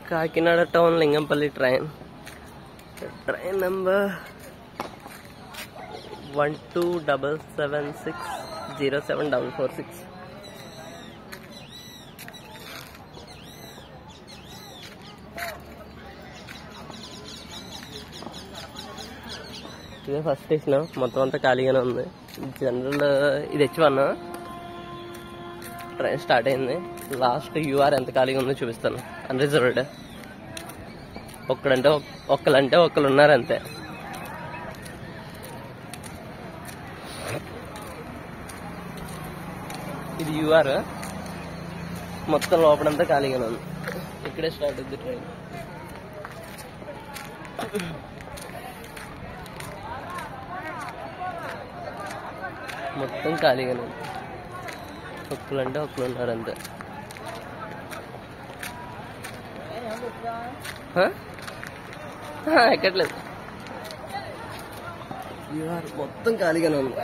Kakinada town Lingampalli train number 1277607446. ఇదే first station. మొత్తం అంతా ఖాళీగానే ఉంది. జనరల్ ఇది H1. ట్రైన్ స్టార్ట్ అయింది. లాస్ట్ UR ఎంత ఖాళీగా ఉందో చూపిస్తాను. అన్రిజర్వ్డ్. ఒక్కలంటే ఒక్కరు ఉన్నారు అంతే. ఇది UR. మొత్తం లోపలంతా ఖాళీగానే ఉంది. ఇక్కడే స్టార్ట్ అవుతుంది ట్రైన్. మొత్తం ఖాళీగానే ఉంది. ఒక్కలంటే ఒక్కరు ఉన్నారు అంతే. ఎక్కట్లేదు. మొత్తం ఖాళీగానే ఉంది.